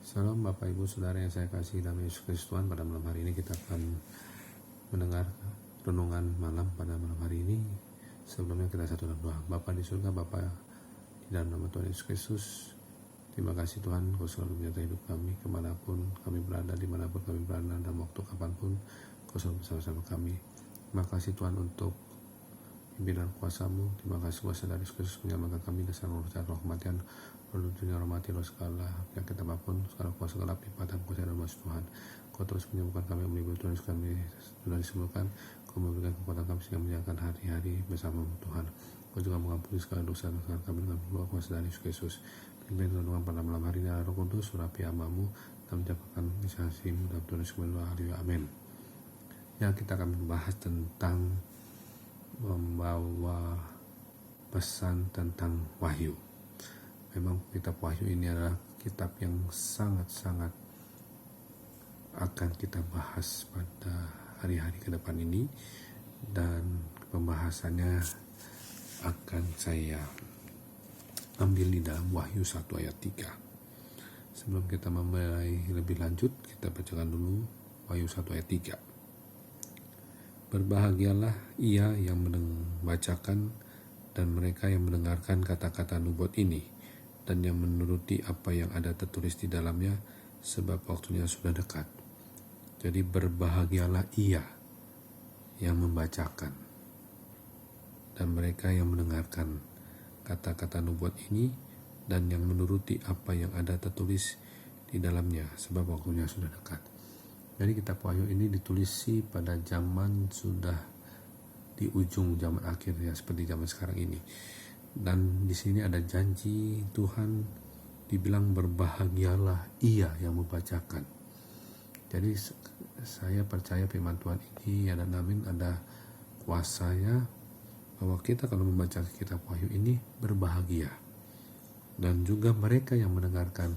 Salam Bapak Ibu Saudara yang saya kasih dalam Yesus Kristus Tuhan. Pada malam hari ini kita akan mendengar renungan malam pada malam hari ini. Sebelumnya kita satu dalam doa. Bapa di surga, Bapa di dalam nama Tuhan Yesus Kristus, terima kasih Tuhan, Kau selalu menyertai hidup kami kemanapun kami berada, dimanapun kami berada, dalam waktu kapanpun Kau selalu bersama-sama kami. Terima kasih Tuhan untuk pimpinan kuasa-Mu. Terima kasih kuasa dari Yesus Kristus menyelamatkan kami dari segala roh kematian, roh dunia, roh mati, roh segala penyakit apapun, segala kuasa gelap, lipatan kuasa dan masuk Tuhan. Kau terus menyembuhkan kami, melindungi Tuhan, kami sudah disembuhkan. Kau memberikan kekuatan kami sehingga menjalankan hari-hari bersama Tuhan. Kau juga mengampuni segala dosa kami dengan doa kuasa dari Yesus Kristus. Pimpin renungan pada malam hari ini, Roh Kudus, surapi amamu dan mencapai inspirasi-Mu dalam Tuhan Yesus Kristus. Haleluya, amin. Ya, kita akan membahas tentang membawa pesan tentang wahyu. Memang kitab wahyu ini adalah kitab yang sangat-sangat akan kita bahas pada hari-hari ke depan ini, dan pembahasannya akan saya ambil di dalam Wahyu 1 ayat 3. Sebelum kita memulai lebih lanjut, kita bacakan dulu Wahyu 1 ayat 3. Berbahagialah ia yang membacakan dan mereka yang mendengarkan kata-kata nubuat ini dan yang menuruti apa yang ada tertulis di dalamnya, sebab waktunya sudah dekat. Jadi berbahagialah ia yang membacakan dan mereka yang mendengarkan kata-kata nubuat ini dan yang menuruti apa yang ada tertulis di dalamnya, sebab waktunya sudah dekat. Jadi kitab Wahyu ini ditulis pada zaman sudah di ujung zaman akhir, ya, seperti zaman sekarang ini. Dan di sini ada janji Tuhan, dibilang berbahagialah ia yang membacakan. Jadi saya percaya firman Tuhan ini ada kuasanya, bahwa kita kalau membaca kitab Wahyu ini berbahagia. Dan juga mereka yang mendengarkan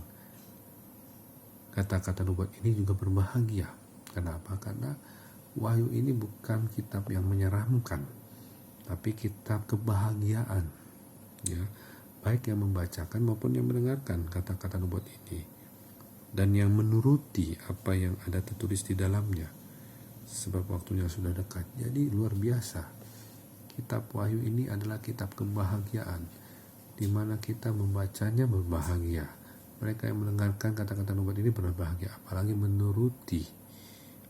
kata-kata nubuat ini juga berbahagia. Kenapa? Karena Wahyu ini bukan kitab yang menyeramkan, tapi kitab kebahagiaan, ya, baik yang membacakan maupun yang mendengarkan kata-kata nubuat ini dan yang menuruti apa yang ada tertulis di dalamnya, sebab waktunya sudah dekat. Jadi luar biasa, kitab Wahyu ini adalah kitab kebahagiaan, di mana kita membacanya berbahagia. Mereka yang mendengarkan kata-kata nubuat ini berbahagia, apalagi menuruti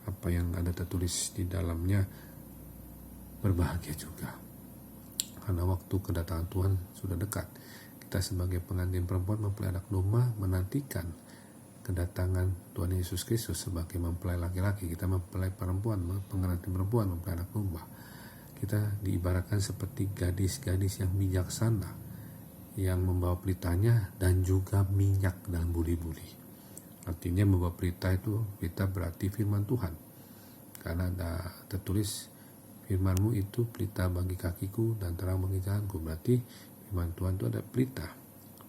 apa yang ada tertulis di dalamnya berbahagia juga. Karena waktu kedatangan Tuhan sudah dekat. Kita sebagai pengantin perempuan mempelai anak domba menantikan kedatangan Tuhan Yesus Kristus sebagai mempelai laki-laki. Kita mempelai perempuan, pengantin perempuan, mempelai anak domba. Kita diibaratkan seperti gadis-gadis yang bijaksana, yang membawa pelitanya dan juga minyak dalam buli-buli. Artinya membawa pelita itu, pelita berarti firman Tuhan. Karena ada tertulis, firman-Mu itu pelita bagi kakiku dan terang bagi jalanku. Berarti firman Tuhan itu ada pelita.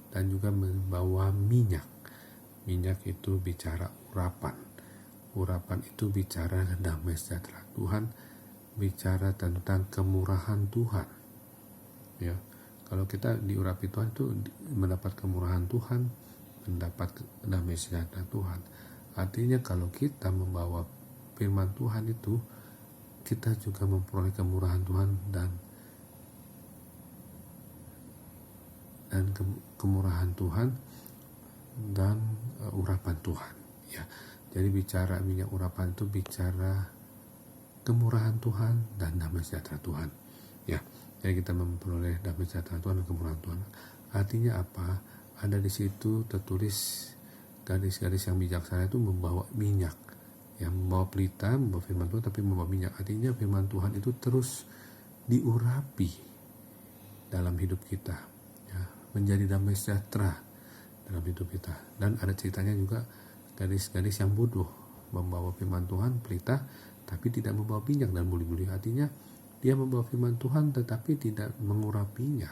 Dan juga membawa minyak. Minyak itu bicara urapan. Urapan itu bicara damai sejahtera Tuhan, bicara tentang kemurahan Tuhan. Ya. Kalau kita diurapi Tuhan itu mendapat kemurahan Tuhan, mendapat damai sejahtera Tuhan. Artinya kalau kita membawa firman Tuhan itu, kita juga memperoleh kemurahan Tuhan dan kemurahan Tuhan dan urapan Tuhan. Ya, jadi bicara minyak urapan itu bicara kemurahan Tuhan dan damai sejahtera Tuhan. Ya. Jadi kita memperoleh damai sejahtera Tuhan dan kemurahan Tuhan. Artinya apa? Ada di situ tertulis gadis-gadis yang bijaksana itu membawa minyak, yang membawa pelita, membawa firman Tuhan, tapi membawa minyak. Artinya firman Tuhan itu terus diurapi dalam hidup kita, ya, menjadi damai sejahtera dalam hidup kita. Dan ada ceritanya juga gadis-gadis yang bodoh membawa firman Tuhan, pelita, tapi tidak membawa minyak dan buli-buli. Artinya dia membawa firman Tuhan tetapi tidak mengurapinya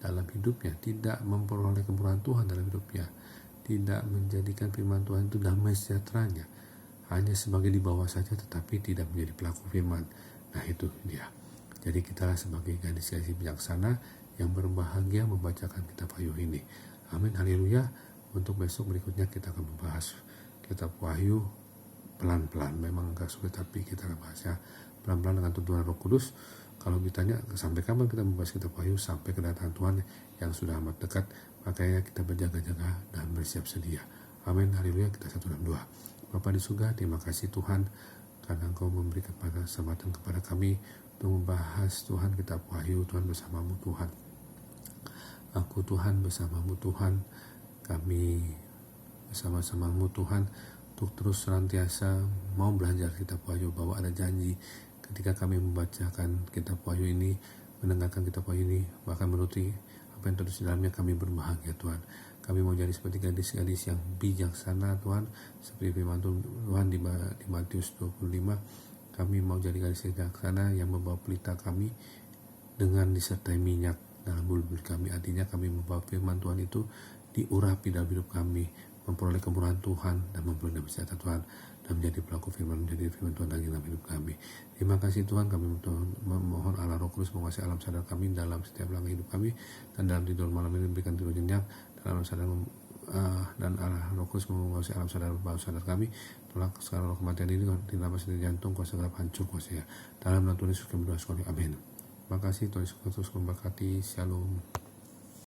dalam hidupnya, tidak memperoleh kemurahan Tuhan dalam hidupnya, tidak menjadikan firman Tuhan itu damai sejahteranya, hanya sebagai di bawah saja tetapi tidak menjadi pelaku firman. Nah, itu dia. Jadi kita sebagai gadis-gadis bijaksana yang berbahagia membacakan kitab Wahyu ini. Amin, haleluya. Untuk besok berikutnya kita akan membahas bahas kitab Wahyu pelan-pelan, memang agak sulit tapi kita akan bahasnya pelan-pelan dengan tuntunan Roh Kudus. Kalau ditanya sampai kapan kita membahas kitab Wahyu, sampai kedatangan Tuhan yang sudah amat dekat, makanya kita berjaga-jaga dan bersiap sedia. Amin, haleluya. Kita satu dalam doa. Bapa di surga, terima kasih Tuhan karena Engkau memberikan kesempatan kepada kami untuk membahas Tuhan kitab Wahyu. Tuhan, bersamamu Tuhan, aku Tuhan bersamamu Tuhan, kami bersama-samamu Tuhan, untuk terus senantiasa mau belajar kitab Wahyu, bahwa ada janji ketika kami membacakan kitab Wahyu ini, mendengarkan kitab Wahyu ini, bahkan menuruti apa yang tertulis di dalamnya, kami berbahagia Tuhan. Kami mau jadi seperti gadis-gadis yang bijaksana Tuhan, seperti firman Tuhan di Matius 25. Kami mau jadi gadis bijaksana yang membawa pelita kami dengan disertai minyak dalam bulu-bulu kami. Artinya kami membawa firman Tuhan itu diurapi dalam hidup kami, memperoleh kemurahan Tuhan dan memperoleh damai sejahtera Tuhan, dan menjadi pelaku firman, menjadi firman Tuhan lagi dalam hidup kami. Terima kasih Tuhan, kami memohon Allah Roh Kudus menguasai alam sadar kami dalam setiap langkah hidup kami, dan dalam tidur malam ini berikan tidur nyenyak, dan alam sadar dan Allah Roh Kudus menguasai alam sadar bawah sadar kami. Tolak sekarang roh kematian ini di dalam setiap jantung, kuasa gelap hancur kuasa ya. Dalam nama Tuhan Yesus kami berdoa sekali, amin. Terima kasih Tuhan Yesus Kristus memberkati. Shalom.